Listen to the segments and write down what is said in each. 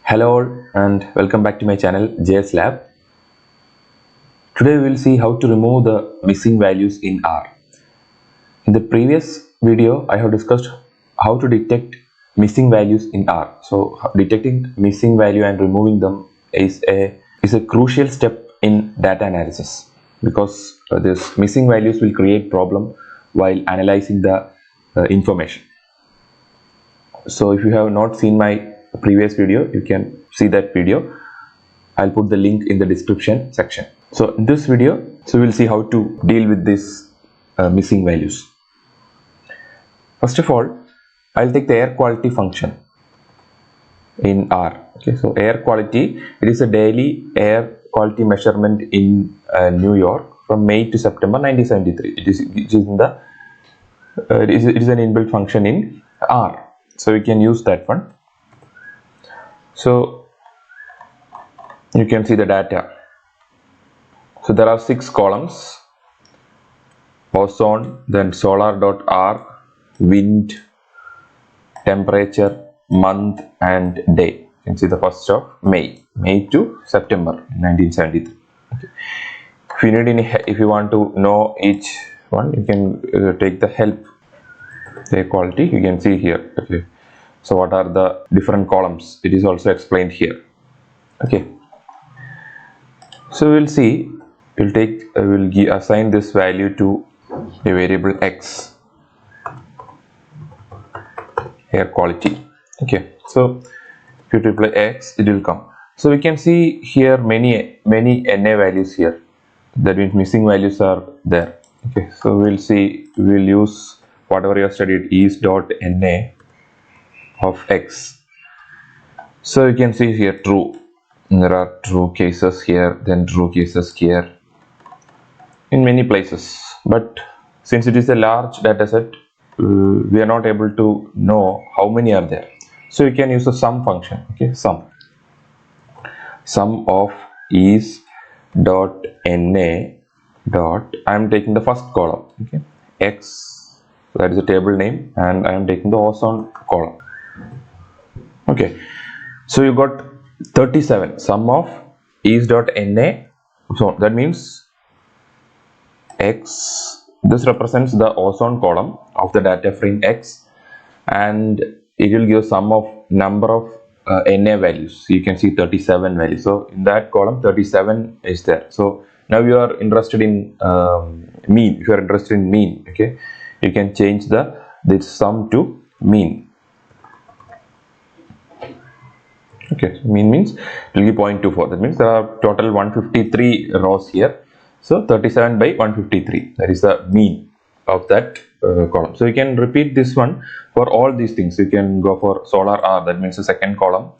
Hello all and welcome back to my channel JS Lab. Today we will see how to remove the missing values in R. In the previous video I have discussed how to detect missing values in R. So detecting missing value and removing them is a crucial step in data analysis because this missing values will create problem while analyzing the information. So if you have not seen my previous video, you can see that video. I'll put the link in the description section. So in this video, we'll see how to deal with these missing values. First of all, I'll take the air quality function in R. Okay, so air quality, it is a daily air quality measurement in New York from May to September 1973. It is an inbuilt function in R. So we can use that one. So you can see the data. So there are 6 columns: ozone, then solar.r, wind, temperature, month and day. You can see the first of May to September 1973. Okay. If you want to know each one, you can take the help. Air quality, you can see here. Okay, so what are the different columns? It is also explained here. Okay, so we'll see. We'll assign this value to a variable x, air quality. Okay, so if you reply x, it will come. So we can see here many NA values here. That means missing values are there. Okay, so we'll use whatever you have studied, is.na of x. So you can see here true. There are true cases here, then true cases here in many places. But since it is a large data set, we are not able to know how many are there. So you can use a sum function. Okay, sum of is.na dot, I am taking the first column. Okay, x, that is a table name, and I am taking the ozone column. Okay, so you got 37, sum of is.na. So that means x, this represents the ozone column of the data frame x, and it will give sum of number of Na values. You can see 37 values. So in that column 37 is there. So now you are interested in mean. If you are interested in mean, okay, you can change this sum to mean. Okay, so mean means it will give 0.24. That means there are total 153 rows here. So 37 by 153, that is the mean of that column. So you can repeat this one for all these things. You can go for solar R, that means the second column,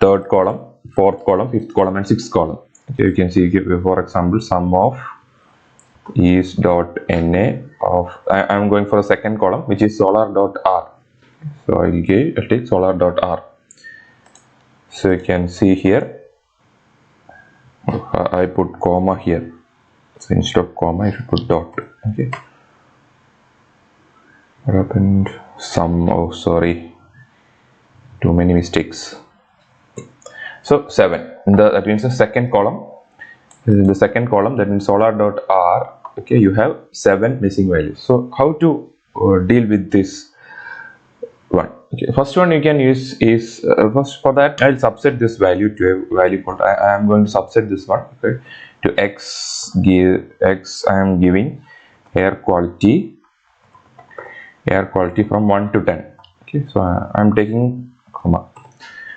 third column, fourth column, fifth column and sixth column. Okay, you can see, for example, sum of is.na of, I am going for the second column, which is solar.r. So I'll take solar.r. So you can see here, I put comma here. So instead of comma, I should put dot. Okay. What happened? Sum. Oh, sorry. Too many mistakes. So 7. That means the second column. This is the second column. That means solar.r. Okay, you have 7 missing values. So how to deal with this one? Okay, first one you can use is first, for that I'll subset this value to a value called, I am going to subset this one, okay, to x. I am giving air quality from 1 to 10. Okay, so I am taking comma.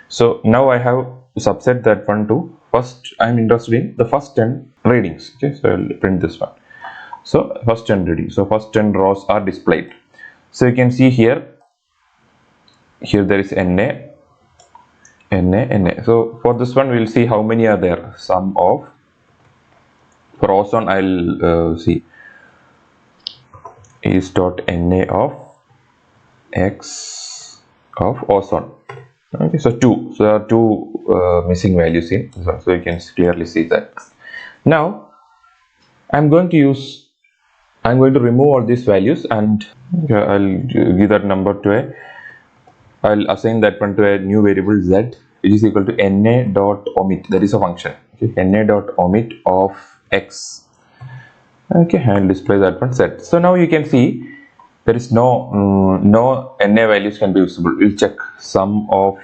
So now I have to subset that one to, first I am interested in the first 10 readings. Okay, so I'll print this one. So first 10 readings. So first 10 rows are displayed. So you can see here there is Na. So for this one we will see how many are there. Sum of, for ozone I'll see is.na of x of ozone. Okay, so 2. So there are 2 missing values in this one. So you can clearly see that. Now I'm going to remove all these values, and I'll give that number to I'll assign that one to a new variable z, which is equal to na.omit. That is a function. Okay, na.omit of x. Okay, and display that one set. So now you can see there is no na values can be visible. We'll check sum of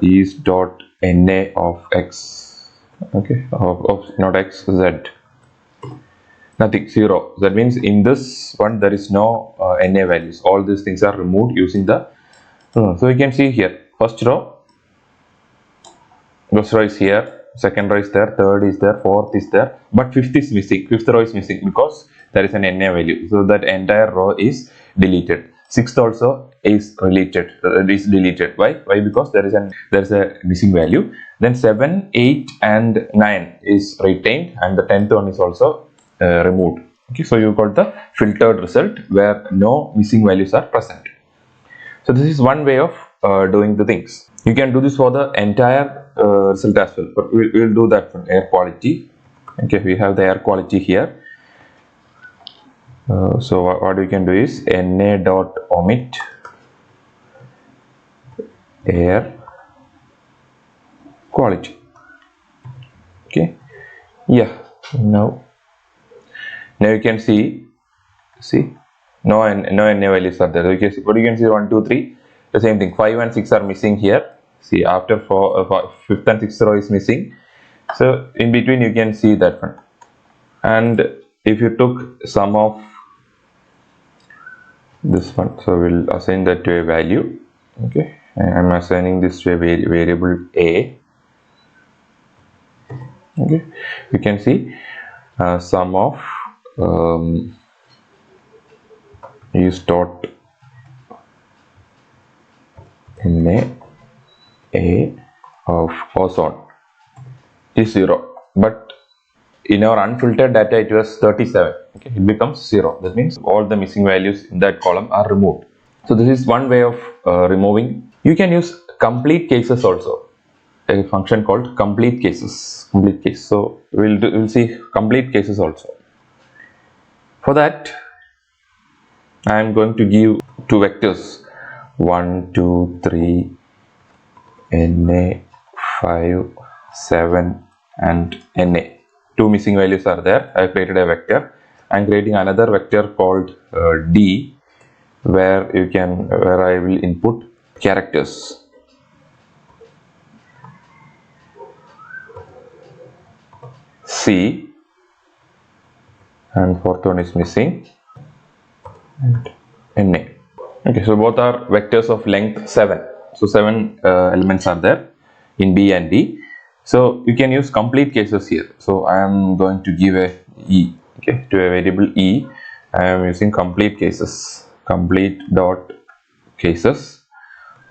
is dot na of x. Okay, of not x, z. Nothing, 0. That means in this one there is no na values. All these things are removed using the so you can see here first row is here, second row is there, third is there, fourth is there, but fifth is missing. Fifth row is missing because there is an na value, so that entire row is deleted. Sixth also is deleted. Why? Because there is a missing value. Then 7, 8 and 9 is retained, and the 10th one is also removed. Okay, so you got the filtered result where no missing values are present. So this is one way of doing the things. You can do this for the entire result as well, but we'll do that for air quality. Okay, we have the air quality here. So what we can do is na.omit air quality. Okay, yeah, now you can see no na values are there. Okay, but you can see 1, 2, 3, the same thing. 5 and 6 are missing here. See, after 5th and 6th row is missing, so in between you can see that one. And if you took sum of this one, so we'll assign that to a value. Okay, I'm assigning this to a variable a. Okay, you can see sum of is dot na a of ozone is 0, but in our unfiltered data it was 37. Okay, it becomes 0. That means all the missing values in that column are removed. So this is one way of removing. You can use complete cases also, a function called complete cases. So we'll see complete cases also. For that I am going to give two vectors 1, 2, 3, na, 5, 7 and na. Two missing values are there. I created a vector. I am creating another vector called d, where I will input characters. C, and fourth one is missing, and na. Okay, so both are vectors of length 7. So 7 elements are there in B and D. So you can use complete cases here. So I am going to give a e, okay, to a variable e. I am using complete cases, complete dot cases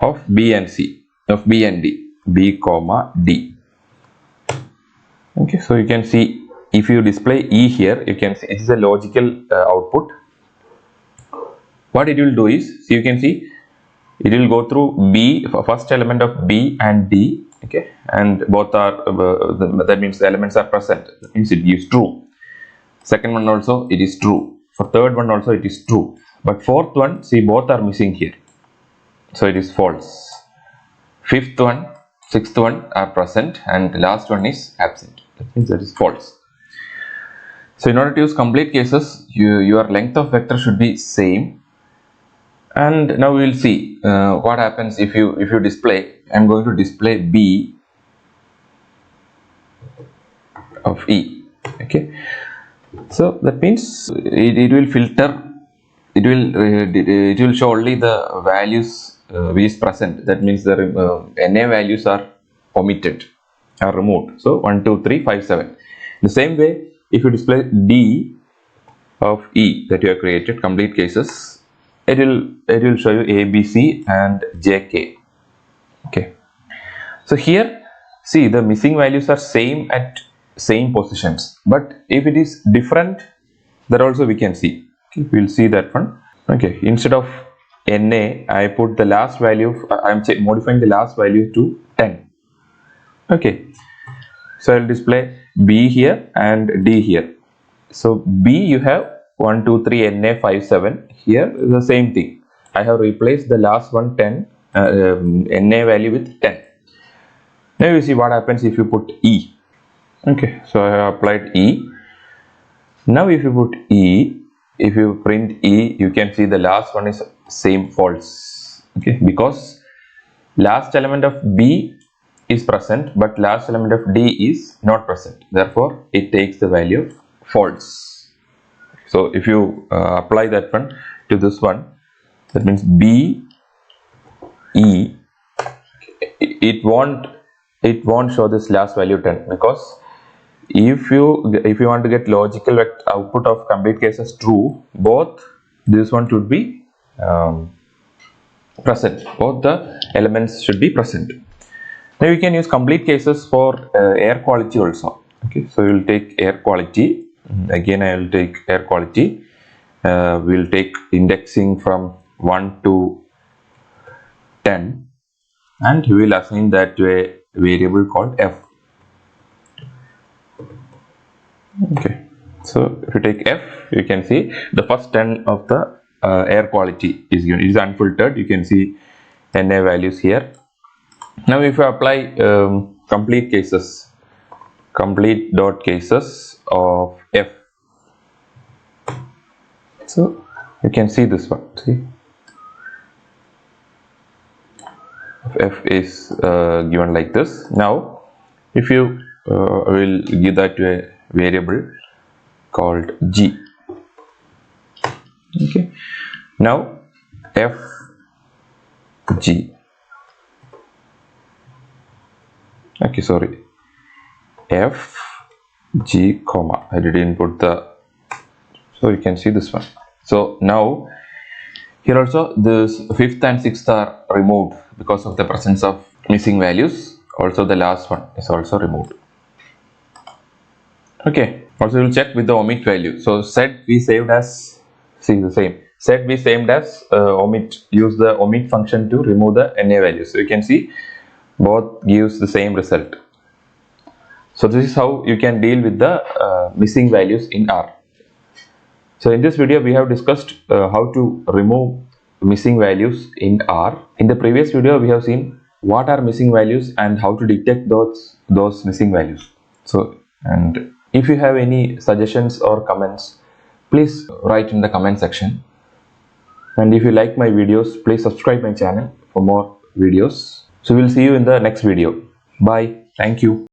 of B and C, of B and D, B comma D. Okay, so you can see if you display e here, you can see it is a logical output. What it will do is, so you can see it will go through B, first element of B and D. Okay, and both are that means the elements are present. That means it gives true. Second one also it is true. For third one also it is true. But fourth one, see, both are missing here, so it is false. Fifth one, sixth one are present, and the last one is absent. That means that is false. So in order to use complete cases, your length of vector should be same. And now we will see what happens if you display. I am going to display B of E. Okay, so that means it will filter. It will show only the values which is present. That means the na values are omitted, are removed. So 1, 2, 3, 5, 7. The same way, if you display D of E that you have created, complete cases, it will show you A, B, C and J, K. Okay, so here see the missing values are same at same positions, but if it is different, that also we can see. Okay, we will see that one. Okay, instead of na, I put the last value. I am modifying the last value to 10. Okay, so I will display B here and D here. So B you have 1, 2, 3, na, 5, 7. Here is the same thing. I have replaced the last one 10 na value with 10. Now you see what happens if you put E. Okay, so I have applied E. Now if you put E, if you print E, you can see the last one is same false. Okay, because last element of B is present but last element of D is not present. Therefore, it takes the value false. So if you apply that one to this one, that means B, E, it won't show this last value 10, because if you want to get logical output of complete cases true, both this one should be present. Both the elements should be present. Now you can use complete cases for air quality also. Okay, so we will take air quality. Again, I will take air quality. We will take indexing from 1 to 10, and we will assign that to a variable called f. Okay, so if you take f, you can see the first 10 of the air quality is given. It is unfiltered. You can see NA values here. Now if you apply complete cases, complete.cases of f, so you can see this one. See, f is given like this. Now if you will give that to a variable called g. Okay, now f g. Okay, sorry, f g comma, I didn't put the, so you can see this one. So now here also this 5th and 6th are removed because of the presence of missing values. Also the last one is also removed. Okay, also we will check with the omit value. So set we saved as, see the same, set we saved as omit, use the omit function to remove the NA value. So you can see both gives the same result. So this is how you can deal with the missing values in R. So in this video we have discussed how to remove missing values in R. In the previous video we have seen what are missing values and how to detect those missing values. So, and if you have any suggestions or comments, please write in the comment section. And if you like my videos, please subscribe my channel for more videos. So we'll see you in the next video. Bye. Thank you.